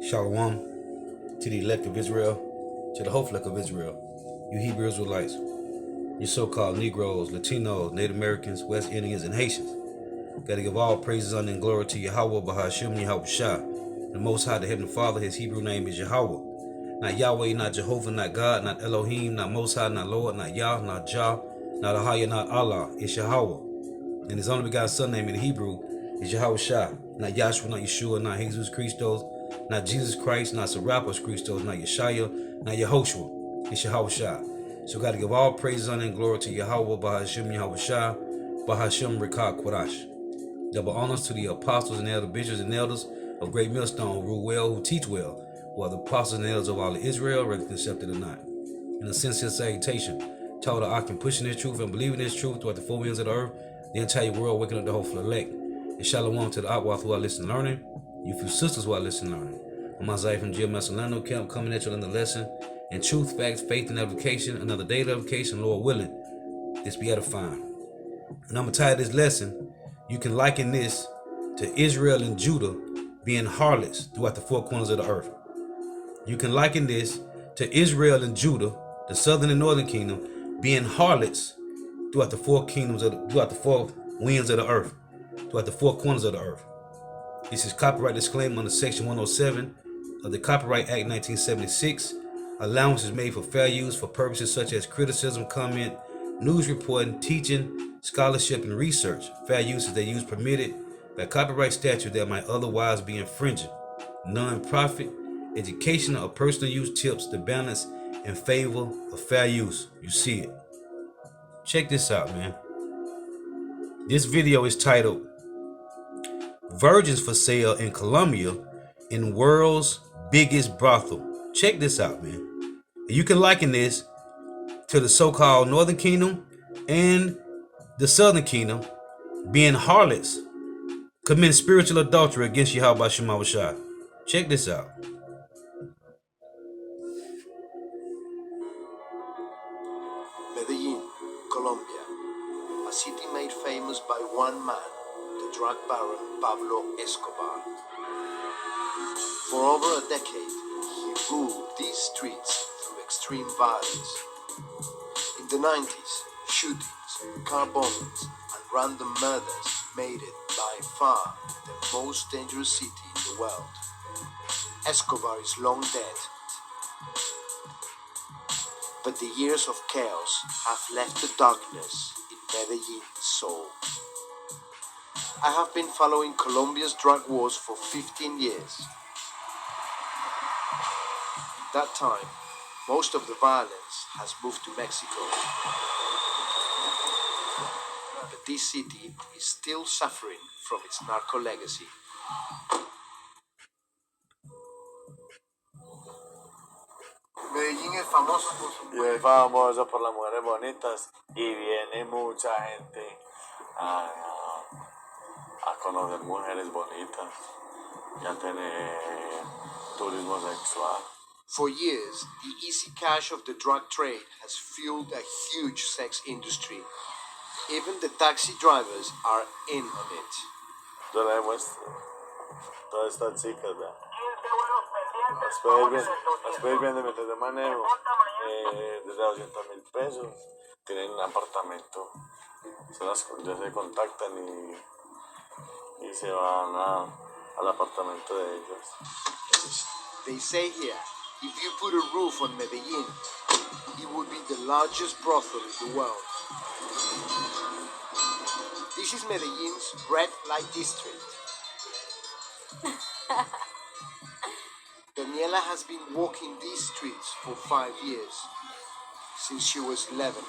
Shalom to the elect of Israel, to the whole flock of Israel, you Hebrew Israelites, you so-called Negroes, Latinos, Native Americans, West Indians, and Haitians. Gotta give all praises, honor, and glory to Yahweh, Bahashim, Yahweh Shah, the Most High, the Heavenly Father. His Hebrew name is Yahweh. Not Yahweh, not Jehovah, not God, not Elohim, not Most High, not Lord, not Yah, not Jah, not Ahaya, not Allah. It's Yahweh. And his only begotten son name in Hebrew is Yahweh Shah. Not Yahshua, not Yeshua, not Jesus Christos, not Jesus Christ, not Serapis Christos, not Yeshaya, not Yehoshua. It's Yahweh Shah. So got to give all praise, honor, and glory to Yahweh, Bahashim, Yahweh Shah, Bahashim, Rikah, Quadash. Double honors to the apostles and elder bishops and elders of Great Millstone who rule well, who teach well, who are the apostles and elders of all of Israel, whether accepted or not. In a sincere salutation, told I can pushing this truth and believing this truth throughout the four winds of the earth, the entire world, waking up the hopeful elect. And shalom to the Akwath who are listening learning, you few sisters who are listening learning. I'm Isaiah from Jim Messalano Camp, coming at you on the lesson in truth, facts, faith, and edification. Another day of edification, Lord willing, this be edifying. And I'm going to title this lesson, you can liken this to Israel and Judah being harlots throughout the four corners of the earth. You can liken this to Israel and Judah, the southern and northern kingdom, being harlots throughout the four kingdoms throughout the four winds of the earth, throughout the four corners of the earth. This is copyright disclaimer under Section 107 of the Copyright Act 1976. Allowance is made for fair use for purposes such as criticism, comment, news reporting, teaching, scholarship, and research. Fair use is the use permitted by copyright statute that might otherwise be infringing. Non-profit, educational, or personal use tips the balance in favor of fair use. You see it. Check this out, man. This video is titled Virgins for Sale in Colombia in World's Biggest Brothel. Check this out, man. You can liken this to the so-called Northern Kingdom and the Southern Kingdom being harlots, committing spiritual adultery against Yahweh Shema Shah. Check this out. Medellin, Colombia, a city made famous by one man, the drug baron Pablo Escobar. For over a decade, he ruled these streets through extreme violence. In the 90s, shootings, car bombings, and random murders made it by far the most dangerous city in the world. Escobar is long dead, but the years of chaos have left the darkness in Medellin's soul. I have been following Colombia's drug wars for 15 years. In that time, most of the violence has moved to Mexico. But this city is still suffering from its narco legacy. Medellín es famoso por su y es famoso por las mujeres bonitas y viene mucha gente a conocer mujeres bonitas y a tener turismo sexual. For years, the easy cash of the drug trade has fueled a huge sex industry. Even the taxi drivers are in on it. Yo le demuestro todas estas chicas, vean. Las puedes viendo mientras de manejo desde 200,000 pesos. Tienen un apartamento, ya se contactan y se van al apartamento de ellas. They say here, if you put a roof on Medellin, it would be the largest brothel in the world. This is Medellin's red light district. Daniela has been walking these streets for 5 years, since she was 11.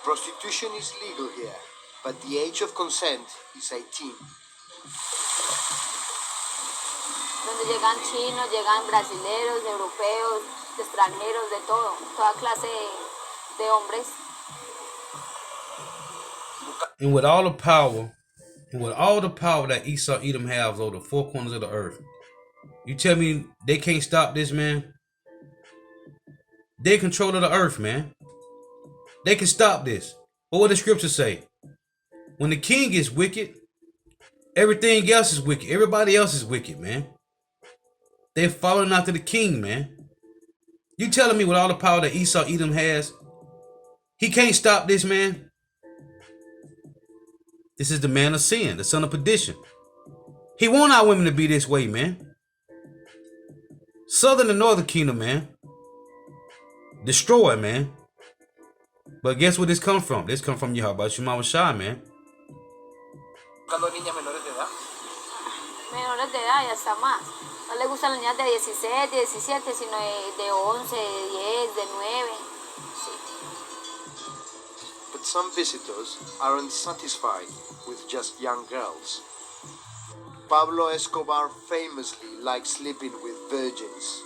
Prostitution is legal here, but the age of consent is 18. Donde llegan chinos, llegan brasileños, europeos, extranjeros, de todo, toda clase de hombres. And with all the power that Esau Edom has over the four corners of the earth, you tell me they can't stop this, man? They control of the earth, man. They can stop this. But what the scriptures say? When the king is wicked, everything else is wicked. Everybody else is wicked, man. They're following after the king, man. You telling me with all the power that Esau Edom has, he can't stop this, man? This is the man of sin, the son of perdition. He want our women to be this way, man. Southern and northern kingdom, man. Destroy, man. But guess where this come from? This come from Yahweh Shema Shai, man. Buscando niñas menores de edad. Menores de edad y hasta más. No le gustan las niñas de 16, 17, sino de 11, de 10, de 9. Sí. But some visitors aren't satisfied with just young girls. Pablo Escobar famously liked sleeping with virgins.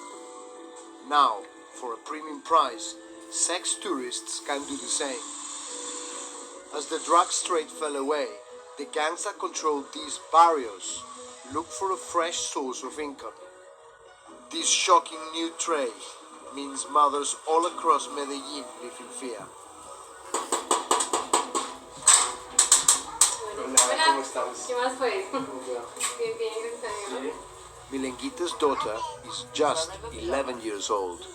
Now, for a premium price, sex tourists can do the same. As the drug trade fell away, the gangs that control these barrios look for a fresh source of income. This shocking new trade means mothers all across Medellin live in fear. Hola, ¿qué más pues? Bien, bien, Milenguita's daughter is just 11 years old.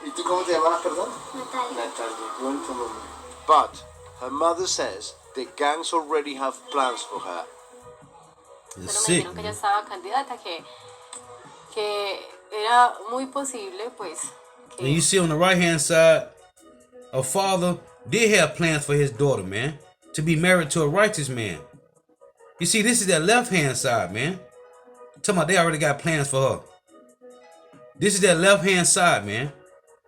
¿Y tú cómo te llamas, perdón? Natalia. Natalia, qué bonito nombre. But her mother says the gangs already have plans for her. It's Pero me sick, dijeron que ella man. estaba candidata, que era muy posible, pues, And you que see on the right hand side, a father did have plans for his daughter, man, to be married to a righteous man. You see, this is that left hand side, man. Talking about they already got plans for her. This is that left hand side, man.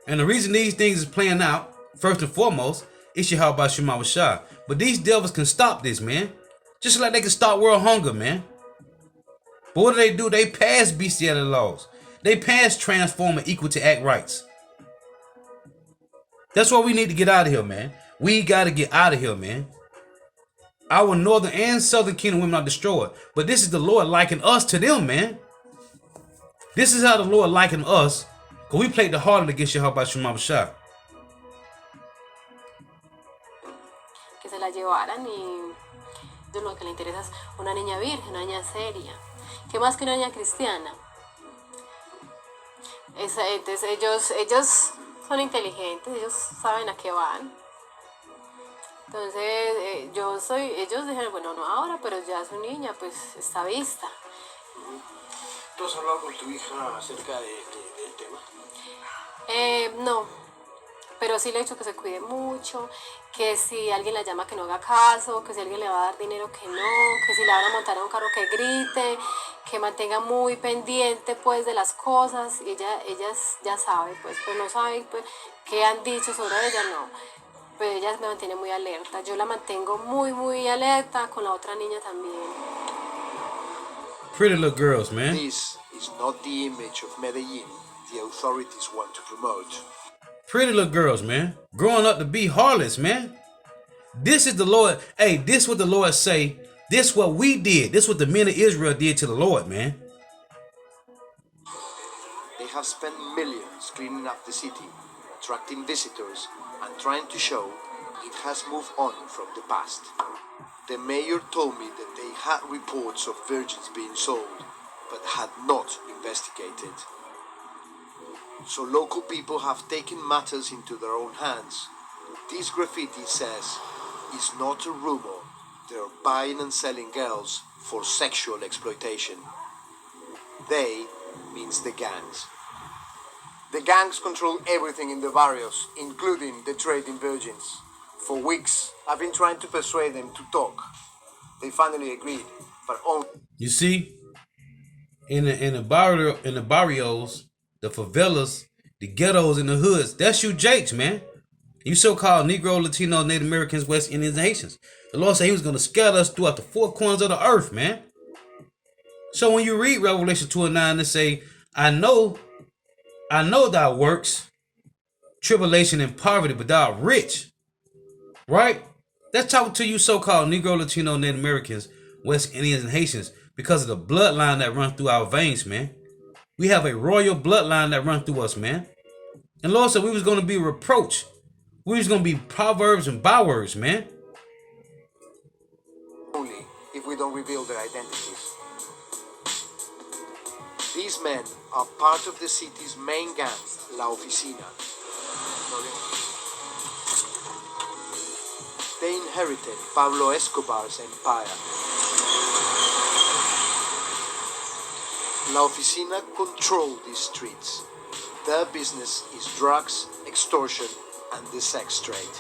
And the reason these things is playing out, first and foremost, is Yahweh Shema Shai. But these devils can stop this, man. Just like they can stop world hunger, man. But what do? They pass bestiality laws. They pass transform and equal to act rights. That's why we need to get out of here, man. We got to get out of here, man. Our northern and southern kingdom women are destroyed. But this is the Lord liking us to them, man. This is how the Lord likened us. Because we played the harlot against Yahweh Shema Shai. que se la llevaran y de lo que le interesa es una niña virgen, una niña seria. ¿Qué más que una niña cristiana? Entonces ellos son inteligentes, ellos saben a qué van. Entonces ellos dijeron, bueno, no ahora, pero ya su niña pues está vista. ¿Tú has hablado con tu hija acerca del tema? No, pero sí le he dicho que se cuide mucho, que si alguien la llama que no haga caso, que si alguien le va a dar dinero que no, que si la van a montar en un carro que grite, que mantenga muy pendiente pues de las cosas. Y ella ya sabe, pues no sabe pues, qué han dicho sobre ella, no. Pero ella me mantiene muy alerta, yo la mantengo muy alerta, con la otra niña también. Pretty little girls, man. This is not the image of Medellin the authorities want to promote. Pretty little girls, man. Growing up to be harlots, man. This is the Lord. Hey, this what the Lord say. This what we did. This what the men of Israel did to the Lord, man. They have spent millions cleaning up the city, attracting visitors, and trying to show it has moved on from the past. The mayor told me that they had reports of virgins being sold, but had not investigated. So local people have taken matters into their own hands. This graffiti says, it's not a rumor, they're buying and selling girls for sexual exploitation. They means the gangs. The gangs control everything in the barrios, including the trade in virgins. For weeks, I've been trying to persuade them to talk. They finally agreed, but only... You see, in the barrios, the favelas, the ghettos, and the hoods, that's you Jakes, man. You so-called Negro, Latino, Native Americans, West Indians, and Haitians. The Lord said he was going to scatter us throughout the four corners of the earth, man. So when you read Revelation 2:9 and say, I know thou works, tribulation and poverty, but thou art rich. Right? That's talking to you so-called Negro, Latino, Native Americans, West Indians, and Haitians because of the bloodline that runs through our veins, man. We have a royal bloodline that runs through us, man. And Lord said we was going to be reproached. We was going to be proverbs and bywords, man. only if we don't reveal their identities. These men are part of the city's main gang, La Oficina. They inherited Pablo Escobar's empire. La Oficina control these streets. Their business is drugs, extortion, and the sex trade.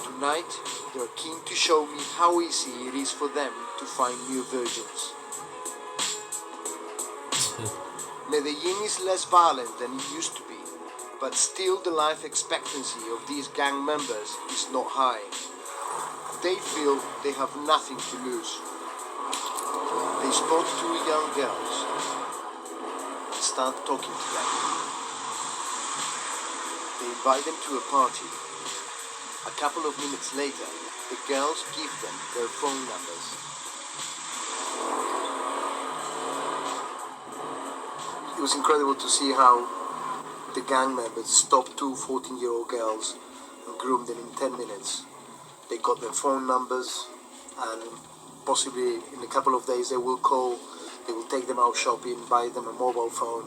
Tonight, they're keen to show me how easy it is for them to find new virgins. Medellin is less violent than it used to be, but still the life expectancy of these gang members is not high. They feel they have nothing to lose. They spot two young girls and start talking to them. They invite them to a party. A couple of minutes later, the girls give them their phone numbers. It was incredible to see how the gang members stopped two 14-year-old girls and groomed them in 10 minutes. They got their phone numbers, and possibly in a couple of days they will call, they will take them out shopping, buy them a mobile phone,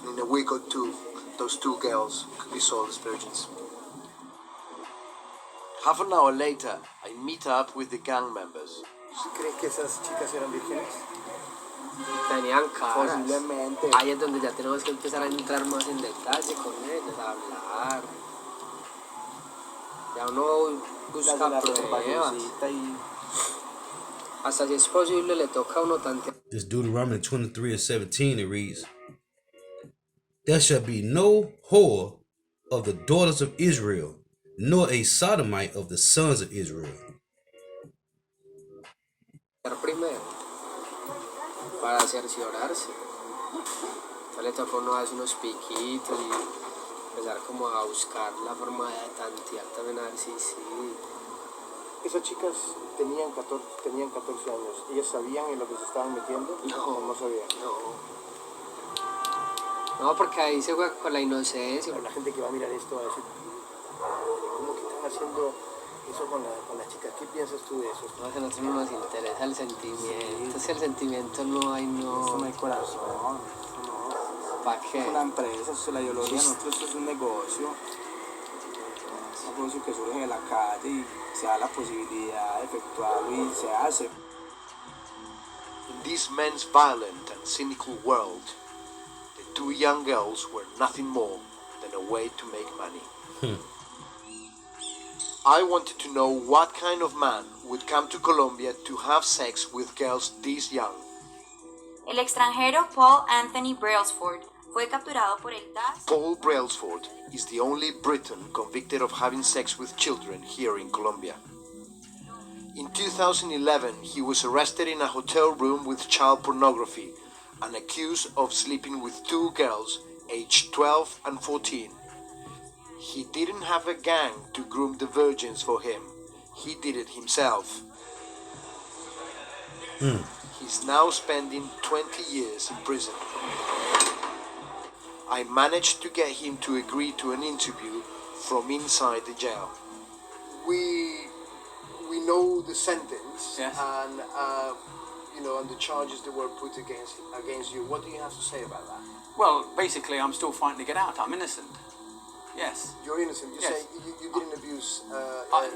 and in a week or two, those two girls could be sold as virgins. Half an hour later, I meet up with the gang members. ¿Crees que esas chicas eran vírgenes? Tenían caras. Posiblemente. Ahí es donde ya tenemos que empezar a entrar más en detalle con ellas, a hablar. Ya uno busca pruebas. Hasta si es posible le toca a uno tanto. This Deuteronomy 23:17, it reads, "There shall be no whore of the daughters of Israel, nor a sodomite of the sons of Israel." Primero, para cerciorarse. Ya le toca a uno darse unos piquitos y empezar como a buscar la forma de tantear también a ver si sí. Esas chicas tenían 14 años. ¿Ellas sabían en lo que se estaban metiendo? No. No sabían. No, porque ahí se juega con la inocencia. Pero la gente que va a mirar esto va a decir, ¿cómo que están haciendo eso con las chicas? ¿Qué piensas tú de eso? No, que a nosotros no nos interesa el sentimiento. Si el sentimiento no hay, no... Eso no hay corazón. ¿Para qué? Es una empresa, eso es la ideología, nosotros esto es un negocio. Un negocio que surge de la calle y se da la posibilidad de efectuarlo y se hace. In this men's violent and cynical world, the two young girls were nothing more than a way to make money. I wanted to know what kind of man would come to Colombia to have sex with girls this young. El extranjero Paul Anthony Brailsford fue capturado por el DAS. Paul Brailsford is the only Briton convicted of having sex with children here in Colombia. In 2011, he was arrested in a hotel room with child pornography and accused of sleeping with two girls aged 12 and 14. He didn't have a gang to groom the virgins for him. He did it himself. He's now spending 20 years in prison. I managed to get him to agree to an interview from inside the jail. We know the sentence, Yes. and and the charges that were put against you. What do you have to say about that? Well, basically, I'm still fighting to get out. I'm innocent. Yes. You're innocent. You Yes. say you didn't abuse.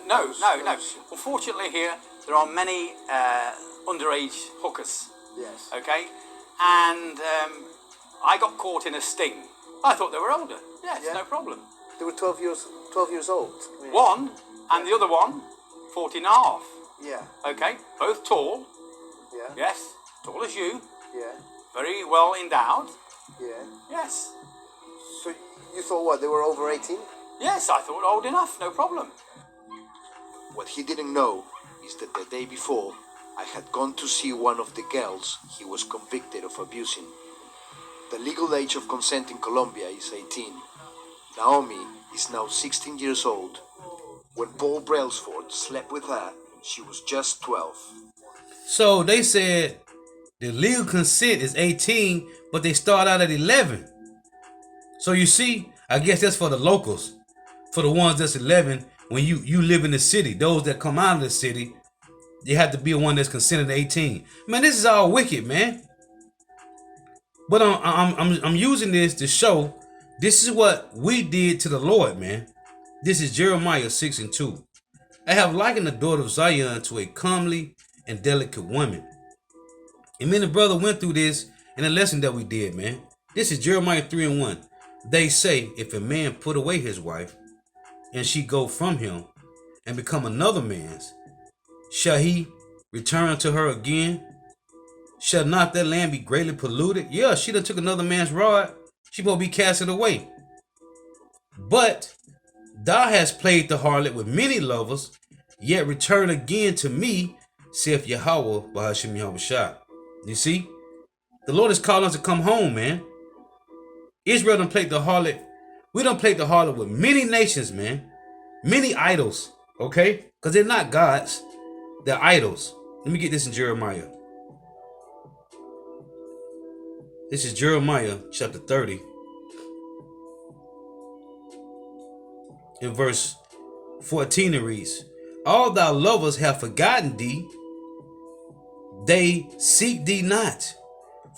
No. those- Unfortunately, here there are many underage hookers. Yes. Okay, and I got caught in a sting. I thought they were older. Yes, Yeah. no problem. They were 12 years old. Yeah. One and the other one, 14 and a half. Yeah. Okay, both tall. Yeah. Yes, tall as you. Yeah. Very well endowed. Yeah. Yes. So you thought what? They were over 18? Yes, I thought old enough. No problem. What he didn't know is that the day before, I had gone to see one of the girls he was convicted of abusing. The legal age of consent in Colombia is 18. Naomi is now 16 years old. When Paul Brailsford slept with her, she was just 12. So they said the legal consent is 18, but they start out at 11. So you see, I guess that's for the locals. For the ones that's 11, when you live in the city. Those that come out of the city, You have to be one that's consented to 18. Man, this is all wicked, man. But I'm using this to show this is what we did to the Lord, man. This is Jeremiah 6:2. I have likened the daughter of Zion to a comely and delicate woman. And me and the brother went through this in a lesson that we did, man. This is Jeremiah 3:1. They say, if a man put away his wife, and she go from him, and become another man's, shall he return to her again? Shall not that land be greatly polluted? Yeah, she done took another man's rod. She supposed to be casted away. But thou hast played the harlot with many lovers, yet return again to me, saith Yahweh Bahashim Yahushua. You see? The Lord is calling us to come home, man. Israel done played the harlot. We done played the harlot with many nations, man. Many idols, okay? Because they're not gods. They're idols. Let me get this in Jeremiah. This is Jeremiah chapter 30. In verse 14 it reads, all thy lovers have forgotten thee. They seek thee not.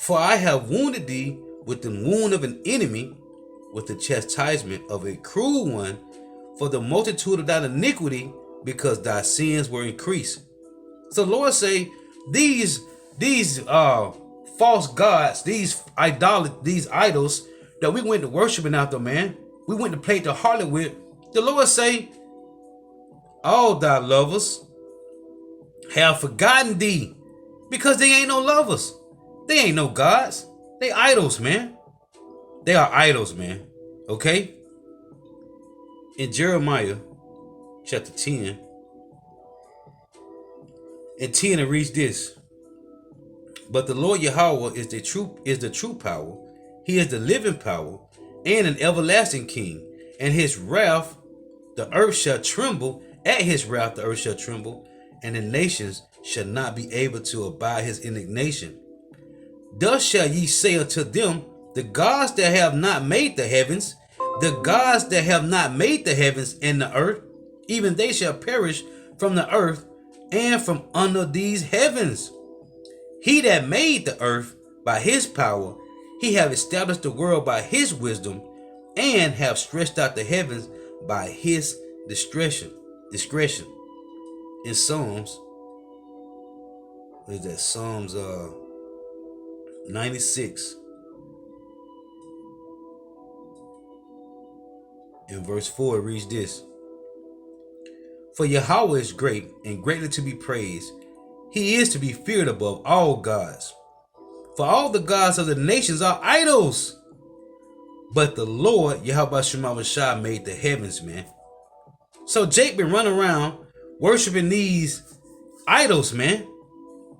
For I have wounded thee with the wound of an enemy, with the chastisement of a cruel one, for the multitude of thine iniquity, because thy sins were increased. So Lord say, these false gods, these idols that we went to worshiping after, man, we went to play the harlot with. The Lord say, all thy lovers have forgotten thee, because they ain't no lovers. They ain't no gods. They idols, man. They are idols, man. Okay? In Jeremiah chapter 10, and 10 it reads this. But the Lord Yahweh is the true power. He is the living power and an everlasting king. And his wrath, the earth shall tremble. At his wrath, the earth shall tremble, and the nations shall not be able to abide his indignation. Thus shall ye say unto them, the gods that have not made the heavens, the gods that have not made the heavens and the earth, even they shall perish from the earth and from under these heavens. He that made the earth by his power, he have established the world by his wisdom, and have stretched out the heavens by his discretion. In Psalms, what is that? Psalms 96. In verse 4 it reads this. For Yahweh is great and greatly to be praised. He is to be feared above all gods. For all the gods of the nations are idols. But the Lord, Yahweh Shema Shah, made the heavens, man. So Jake been running around worshiping these idols, man.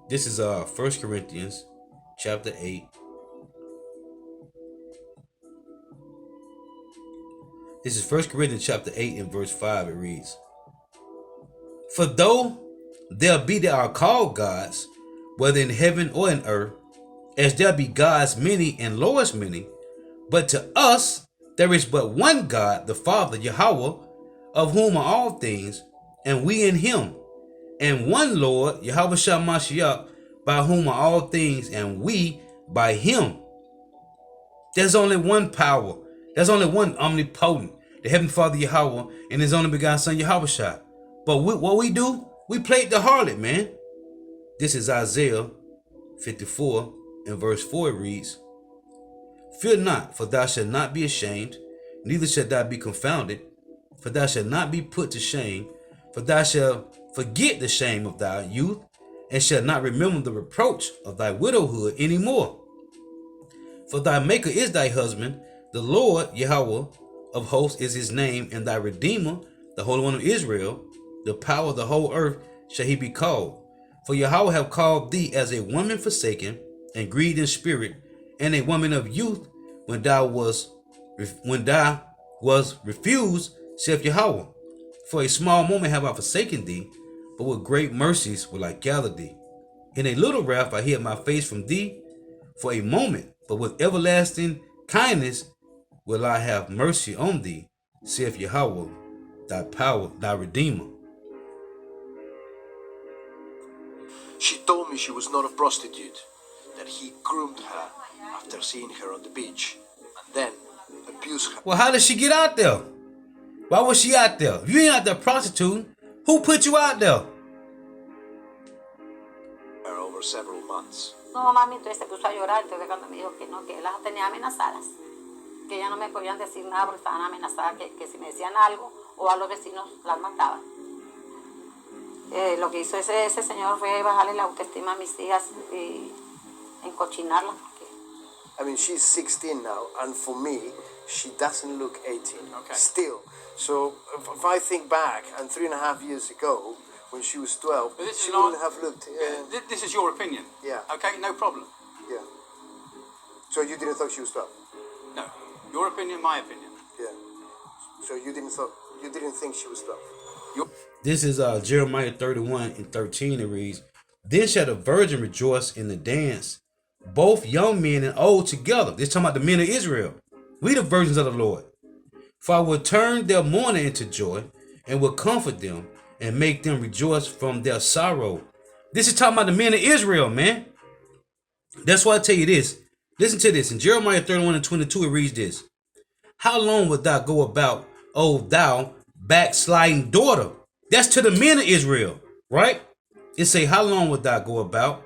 This is 1 Corinthians chapter 8. This is 1 Corinthians chapter 8 and verse 5. It reads, for though there be that are called gods, whether in heaven or in earth, as there be gods many and lords many, but to us there is but one God, the Father, Yahweh, of whom are all things, and we in him, and one Lord, Yahweh Shamashiach, by whom are all things, and we by him. There's only one power. There's only one omnipotent, the Heavenly Father Yahweh, and his only begotten Son Yahweh Shah. But what we do, we played the harlot, man. This is Isaiah 54 and verse 4 it reads, fear not, for thou shalt not be ashamed, neither shalt thou be confounded, for thou shalt not be put to shame, for thou shalt forget the shame of thy youth, and shalt not remember the reproach of thy widowhood any more. For thy maker is thy husband, the Lord Yahweh of hosts is his name, and thy Redeemer, the Holy One of Israel, the power of the whole earth shall he be called. For Yahweh have called thee as a woman forsaken, and grieved in spirit, and a woman of youth, when thou was refused, saith Yahweh. For a small moment have I forsaken thee, but with great mercies will I gather thee. In a little wrath I hid my face from thee for a moment, but with everlasting kindness will I have mercy on thee, saith Yahweh, thy power, thy Redeemer. me she was not a prostitute, that he groomed her after seeing her on the beach, and then abused her. Well, how did she get out there? Why was she out there? If you ain't out there prostituting, who put you out there? Over several months. No, mami, entonces se puso a llorar, entonces cuando me dijo que no, que las tenía amenazadas, que ya no me podían decir nada porque estaban amenazadas, que si me decían algo o a los vecinos las mataban. Lo que hizo ese señor fue bajarle la autoestima a mis hijas y encochinarlas. I mean, she's 16 now, and for me, she doesn't look 18. Okay. Still. So, if I think back, and 3.5 years ago, when she was 12, But this she is not- wouldn't have looked. This is your opinion. Yeah. Okay, no problem. Yeah. So you didn't think she was 12? No. Your opinion, my opinion. Yeah. So you didn't think she was 12? This is Jeremiah 31:13. It reads, "Then shall the virgin rejoice in the dance, both young men and old together." This talking about the men of Israel. We the virgins of the Lord. "For I will turn their mourning into joy, and will comfort them, and make them rejoice from their sorrow." This is talking about the men of Israel, man. That's why I tell you this. Listen to this. In Jeremiah 31:22, it reads this. "How long wilt thou go about, O thou backsliding daughter?" That's to the men of Israel, right? It say, "How long wilt thou go about,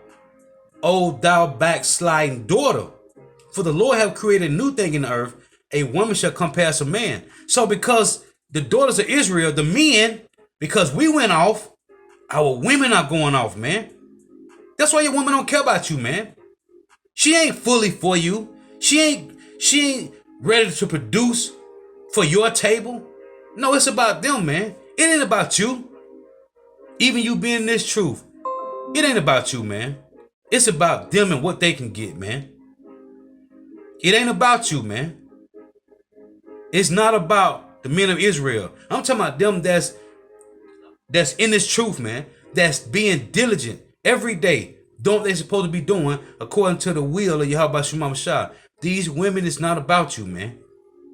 O thou backsliding daughter? For the Lord have created a new thing in the earth, a woman shall come past a man." So because the daughters of Israel, the men, because we went off, our women are going off, man. That's why your woman don't care about you, man. She ain't fully for you. She ain't ready to produce for your table. No, it's about them, man. It ain't about you. Even you being in this truth, it ain't about you, man. It's about them and what they can get, man. It ain't about you, man. It's not about the men of Israel. I'm talking about them that's in this truth, man. That's being diligent every day. Doing what they're supposed to be doing according to the will of Yahweh Shema Shah. These women, it's not about you, man.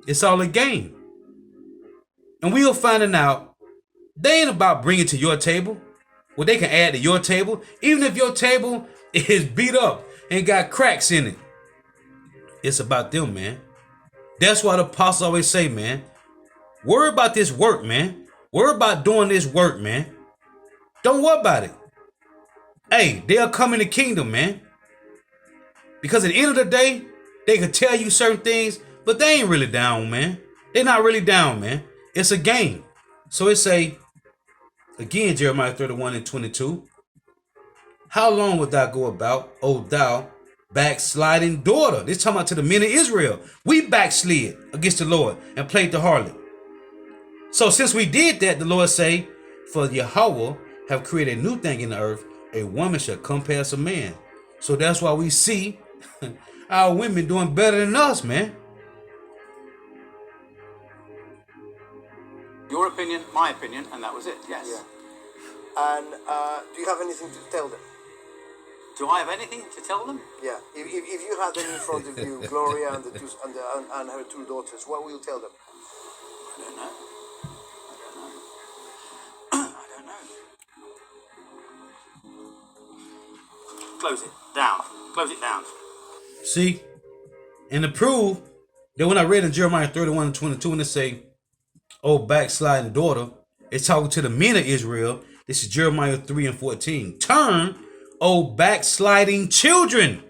It's all a game. And we'll finding out they ain't about bringing to your table what they can add to your table. Even if your table is beat up and got cracks in it, it's about them, man. That's why the apostles always say, man, worry about this work, man. Worry about doing this work, man. Don't worry about it. Hey, they'll come in the kingdom, man. Because at the end of the day, they can tell you certain things, but they ain't really down, man. They're not really down, man. It's a game. So it say, again, Jeremiah 31:22, "How long wilt thou go about, O thou backsliding daughter?" This talking about to the men of Israel. We backslid against the Lord and played the harlot. So since we did that, the Lord say, "For Yahweh have created a new thing in the earth, a woman shall come past a man." So that's why we see our women doing better than us, man. Your opinion, my opinion, and that was it. Yes. Yeah. And do you have anything to tell them? Do I have anything to tell them? Yeah. If you had them in front of you, Gloria and and her two daughters, what will you tell them? I don't know. I don't know. Close it down. Close it down. See? And to prove that when I read in Jeremiah 31:22, and it say, "Oh, backsliding daughter," it's talking to the men of Israel. This is Jeremiah 3:14. "Turn, oh, backsliding children."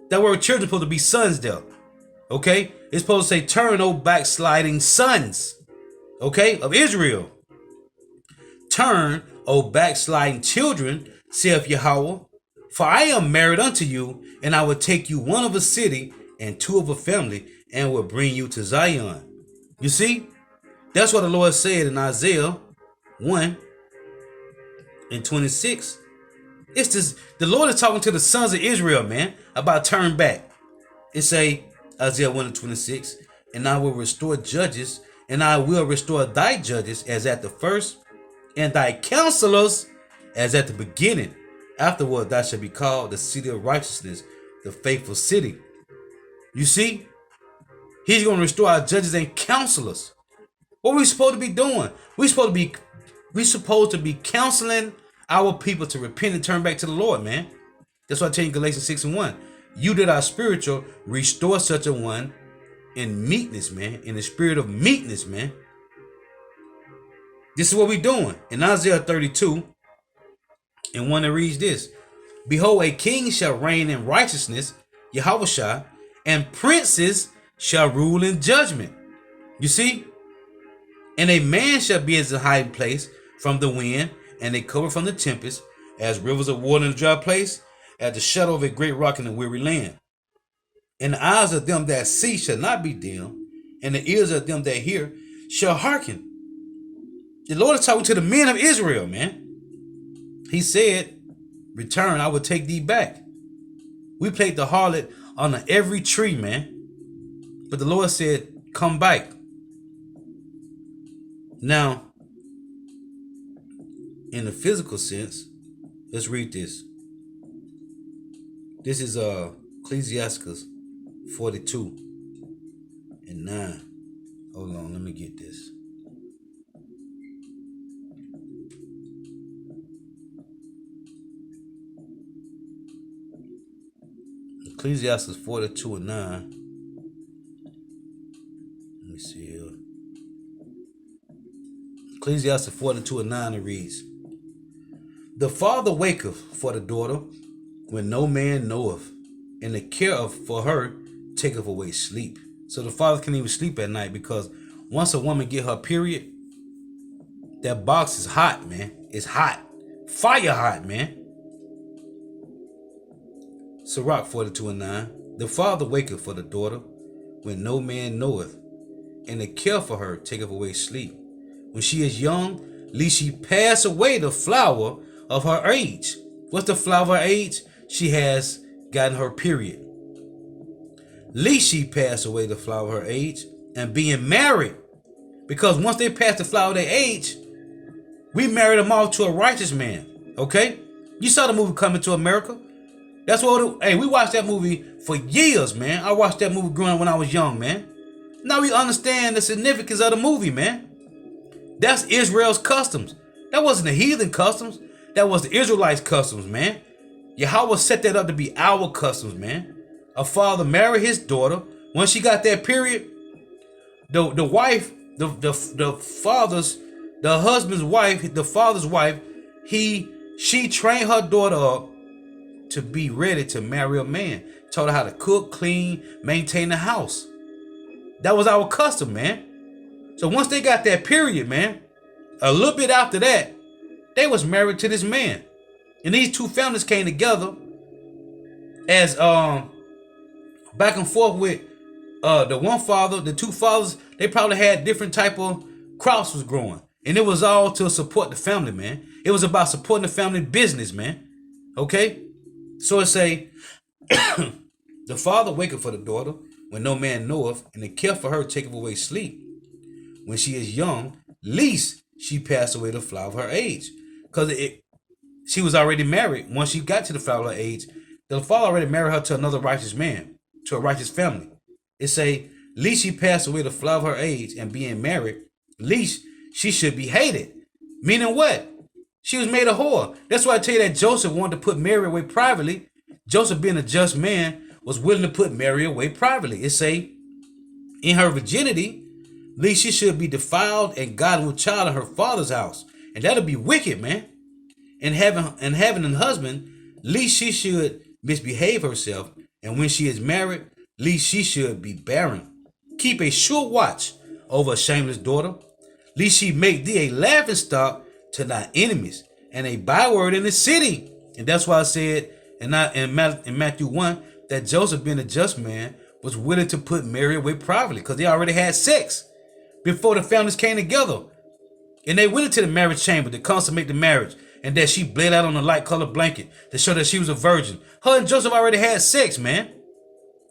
That word children supposed to be sons there. Okay? It's supposed to say, "Turn, oh, backsliding sons." Okay? Of Israel. "Turn, O backsliding children, saith Yahweh, for I am married unto you, and I will take you one of a city and two of a family, and will bring you to Zion." You see? That's what the Lord said in Isaiah 1:26. It's this, the Lord is talking to the sons of Israel, man, about turn back. It say, Isaiah 1:26, "And I will restore judges, and I will restore thy judges as at the first, and thy counselors as at the beginning. Afterward thou shalt be called the city of righteousness, the faithful city." You see? He's going to restore our judges and counselors. What are we supposed to be doing? We supposed to be counseling our people to repent and turn back to the Lord, man. That's why I tell you in Galatians 6:1. You that are spiritual, restore such a one in meekness, man. In the spirit of meekness, man. This is what we're doing. In Isaiah 32, and one that reads this. Behold, a king shall reign in righteousness, Yahushua, and princes shall rule in judgment. You see? And a man shall be as a hiding place from the wind, and a cover from the tempest, as rivers of water in a dry place, as the shadow of a great rock in a weary land. And the eyes of them that see shall not be dim, and the ears of them that hear shall hearken. The Lord is talking to the men of Israel, man. He said, return, I will take thee back. We played the harlot on every tree, man. But the Lord said, come back. Now, in the physical sense, let's read this. This is Ecclesiastes 42 and 9. Hold on, let me get this. Ecclesiastes 42 and 9. Let me see here. Ecclesiastes 42 and 9, it reads, the father waketh for the daughter when no man knoweth, and the care for her taketh away sleep. So the father can't even sleep at night, because once a woman get her period, that box is hot, man. It's hot. Fire hot, man. Sirach 42 and 9. The father waketh for the daughter when no man knoweth, and the care for her taketh away sleep. When she is young, lest she pass away the flower of her age. What's the flower of her age? She has gotten her period. Lest she pass away the flower of her age, and being married. Because once they pass the flower of their age, we married them off to a righteous man. Okay? You saw the movie Coming to America. That's what, hey, we watched that movie for years, man. I watched that movie growing up when I was young, man. Now we understand the significance of the movie, man. That's Israel's customs. That wasn't the heathen customs. That was the Israelites' customs, man. Yahweh set that up to be our customs, man. A father married his daughter. When she got that period, the wife, the husband's wife, the father's wife, she trained her daughter up to be ready to marry a man. Taught her how to cook, clean, maintain the house. That was our custom, man. So once they got that period, man, a little bit after that, they was married to this man. And these two families came together as back and forth with the one father, the two fathers. They probably had different type of crops was growing. And it was all to support the family, man. It was about supporting the family business, man. Okay? So it say, the father waketh for the daughter when no man knoweth, and the care for her taketh away sleep. When she is young, least she pass away the flower of her age. Because she was already married. Once she got to the flower of her age, the father already married her to another righteous man, to a righteous family. It say, least she passed away the flower of her age, and being married, least she should be hated. Meaning what? She was made a whore. That's why I tell you that Joseph wanted to put Mary away privately. Joseph, being a just man, was willing to put Mary away privately. It say, in her virginity, least she should be defiled and gotten with child in her father's house. And that'll be wicked, man. And having a husband, least she should misbehave herself. And when she is married, least she should be barren. Keep a sure watch over a shameless daughter, least she make thee a laughing stock to thy enemies, and a byword in the city. And that's why I said in Matthew 1 that Joseph, being a just man, was willing to put Mary away privately because they already had sex before the families came together. And they went into the marriage chamber to consummate the marriage, and that she bled out on a light colored blanket to show that she was a virgin. Her and Joseph already had sex, man.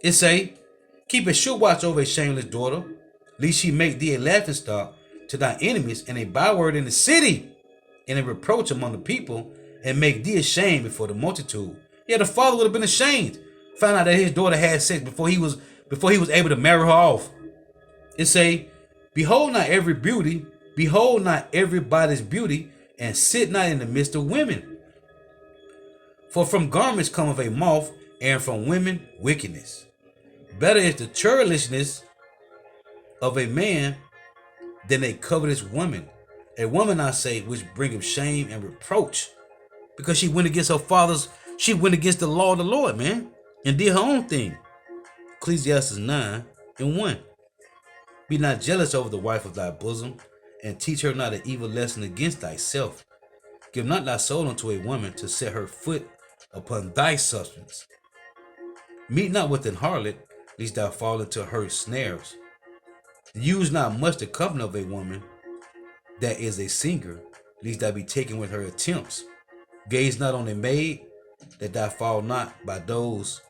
It say, keep a sure watch over a shameless daughter, lest she make thee a laughing stock to thy enemies, and a byword in the city, and a reproach among the people, and make thee ashamed before the multitude. Yeah, the father would have been ashamed. Found out that his daughter had sex before he was able to marry her off. It say, behold not everybody's beauty, and sit not in the midst of women. For from garments cometh a moth, and from women wickedness. Better is the churlishness of a man than a covetous woman. A woman, I say, which bringeth shame and reproach. Because she went against her fathers, she went against the law of the Lord, man, and did her own thing. Ecclesiastes 9:1. Be not jealous over the wife of thy bosom, and teach her not an evil lesson against thyself. Give not thy soul unto a woman to set her foot upon thy substance. Meet not with an harlot, lest thou fall into her snares. Use not much the company of a woman that is a singer, lest thou be taken with her attempts. Gaze not on a maid, that thou fall not by those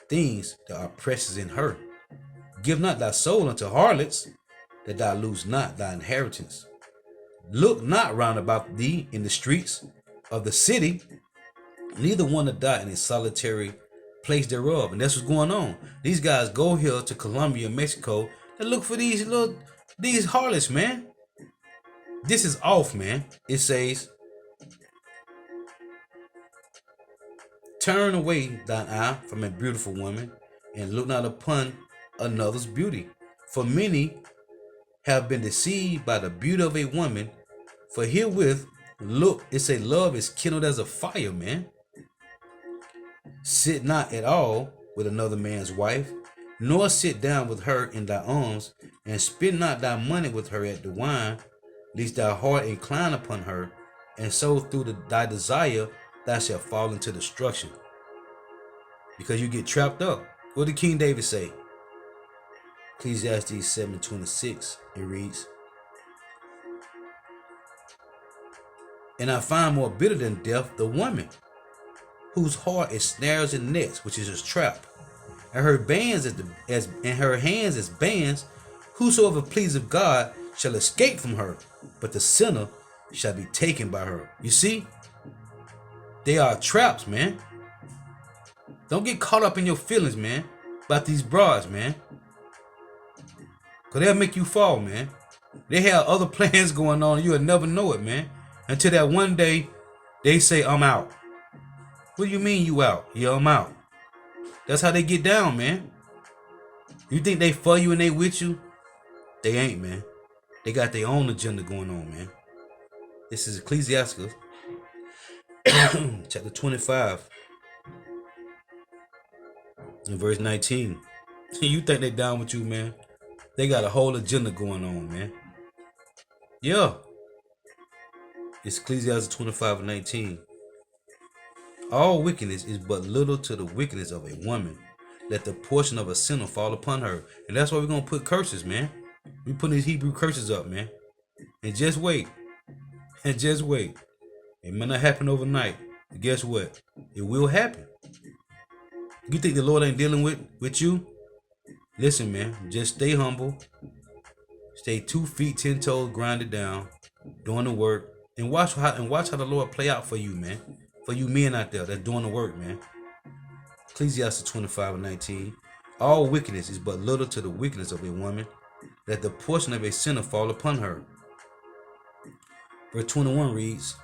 things that are precious in her. Give not thy soul unto harlots, that thou lose not thy inheritance. Look not round about thee in the streets of the city, neither one to die in a solitary place thereof. And that's what's going on. These guys go here to Colombia, Mexico, and look for these harlots, man. This is off, man. It says, turn away thine eye from a beautiful woman, and look not upon another's beauty. For many have been deceived by the beauty of a woman. For herewith, look, it say love is kindled as a fire, man. Sit not at all with another man's wife, nor sit down with her in thy arms, and spend not thy money with her at the wine, lest thy heart incline upon her, and so through thy desire thou shalt fall into destruction. Because you get trapped up. What did King David say? Ecclesiastes 7:26, it reads, and I find more bitter than death the woman, whose heart is snares and nets, which is a trap, and her bands and her hands as bands. Whosoever pleaseth God shall escape from her, but the sinner shall be taken by her. You see, they are traps, man. Don't get caught up in your feelings, man, about these broads, man, because they'll make you fall, man. They have other plans going on, and you'll never know it, man, until that one day they say, I'm out. What do you mean you out? Yeah, I'm out. That's how they get down, man. You think they for you and they with you? They ain't, man. They got their own agenda going on, man. This is Ecclesiastes chapter 25 and verse 19. You think they down with you, man? They got a whole agenda going on, man. Yeah. It's Ecclesiastes 25 and 19. All wickedness is but little to the wickedness of a woman. Let the portion of a sinner fall upon her. And that's why we're going to put curses, man. We put these Hebrew curses up, man. And just wait. And just wait. It may not happen overnight. But guess what? It will happen. You think the Lord ain't dealing with you? Listen, man. Just stay humble. Stay 2 feet, 10 toes, grinded down, doing the work. And watch how the Lord play out for you, man. For you men out there that's doing the work, man. Ecclesiastes 25 and 19. All wickedness is but little to the wickedness of a woman. Let the portion of a sinner fall upon her. Verse 21 reads,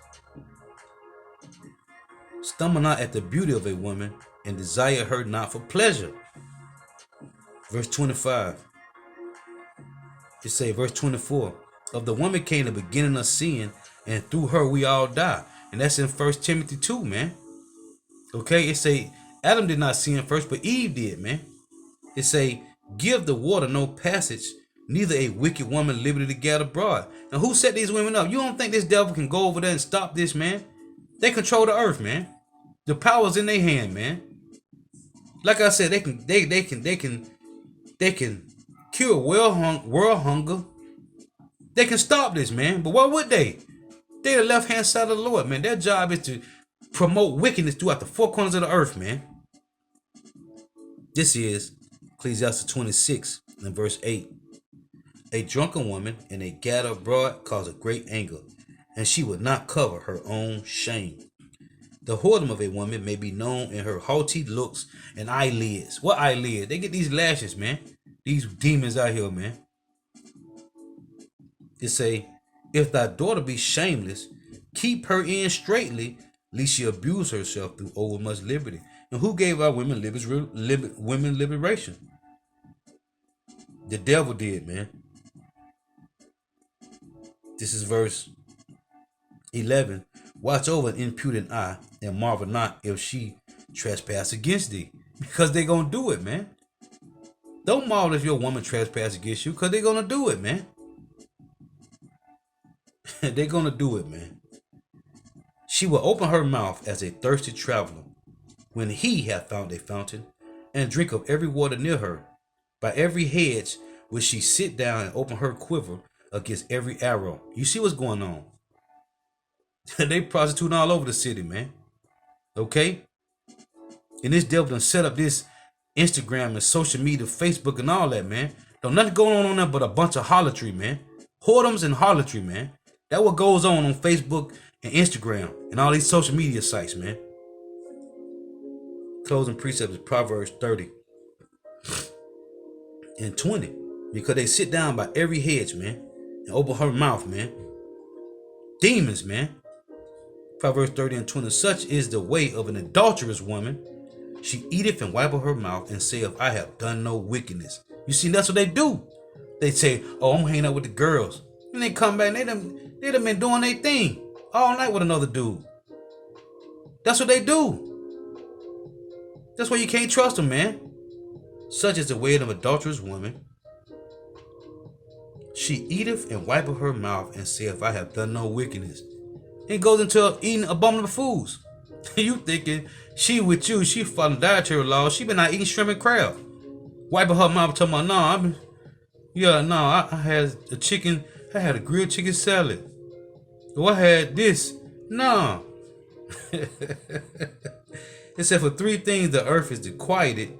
stumble not at the beauty of a woman, and desire her not for pleasure. Verse 25. It say, verse 24. Of the woman came the beginning of sin, and through her we all die. And that's in 1 Timothy 2, man. Okay, it say Adam did not sin first, but Eve did, man. It say, give the water no passage, neither a wicked woman liberty to gather abroad. Now, who set these women up? You don't think this devil can go over there and stop this, man? They control the earth, man. The power's in their hand, man. Like I said, they can cure world hunger. They can stop this, man. But why would they? They're the left-hand side of the Lord, man. Their job is to promote wickedness throughout the four corners of the earth, man. This is Ecclesiastes 26 and verse 8. A drunken woman and a gather abroad cause a great anger, and she would not cover her own shame. The whoredom of a woman may be known in her haughty looks and eyelids. What eyelids? They get these lashes, man. These demons out here, man. It say, if thy daughter be shameless, keep her in straitly, Least she abused herself through overmuch liberty. And who gave our women women liberation? The devil did, man. This is verse 11. Watch over an impudent eye and marvel not if she trespass against thee. Because they're going to do it, man. Don't marvel if your woman trespass against you, because they're going to do it, man. They're going to do it, man. She will open her mouth as a thirsty traveler when he hath found a fountain, and drink of every water near her. By every hedge will she sit down and open her quiver against every arrow. You see what's going on? They prostituting all over the city, man. Okay? And this devil done set up this Instagram and social media, Facebook and all that, man. Don't nothing going on there but a bunch of harlotry, man. Whoredoms and harlotry, man. That's what goes on Facebook and Instagram and all these social media sites, man. Closing precept is Proverbs 30 and 20. Because they sit down by every hedge, man, and open her mouth, man. Demons, man. Proverbs 30 and 20. Such is the way of an adulterous woman. She eateth and wipeth her mouth and saith, I have done no wickedness. You see, that's what they do. They say, oh, I'm hanging out with the girls. And they come back and they done been doing their thing all night with another dude. That's what they do. That's why you can't trust them, man. Such is the way of an adulterous woman. She eateth and wipeth her mouth and saith, I have done no wickedness. And goes into eating abominable foods. You thinking she with you, she following dietary laws. She been out eating shrimp and crab. Wiping her mouth talking about, I had a chicken, I had a grilled chicken salad. Oh, I had this. No. It said for 3 things the earth is disquieted,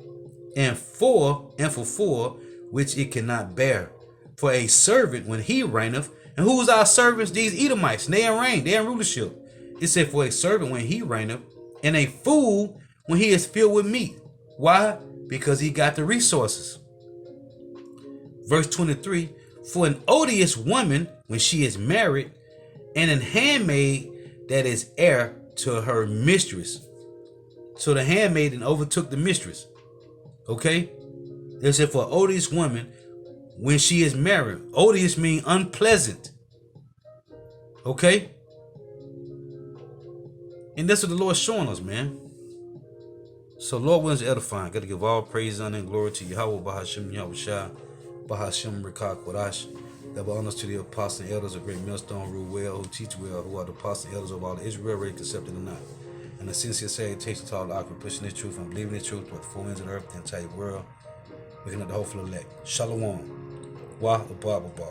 and for 4 which it cannot bear. For a servant when he reigneth, and who is our servants? These Edomites. They in reign, they in rulership. It said for a servant when he reigneth, and a fool when he is filled with meat. Why? Because he got the resources. Verse 23, for an odious woman when she is married, and an handmaid that is heir to her mistress. So the handmaiden overtook the mistress. Okay? It said for an odious woman when she is married. Odious means unpleasant. Okay? And that's what the Lord's showing us, man. So Lord willing is edifying. Got to give all praise, honor, and glory to Yahweh, Bahashim, Yahweh Shah, Bahashim, Rekah, Kodash. Double honors to the apostles and elders of great millstone, rule well, who teach well, who are the apostles and elders of all Israel, ready to accept it or not. And a sincere salutation to all the awkward pushing this truth and believing this truth with the 4 winds of the earth, the entire world, waking up the hopeful elect. Shalom. Wah, Abba, Abba.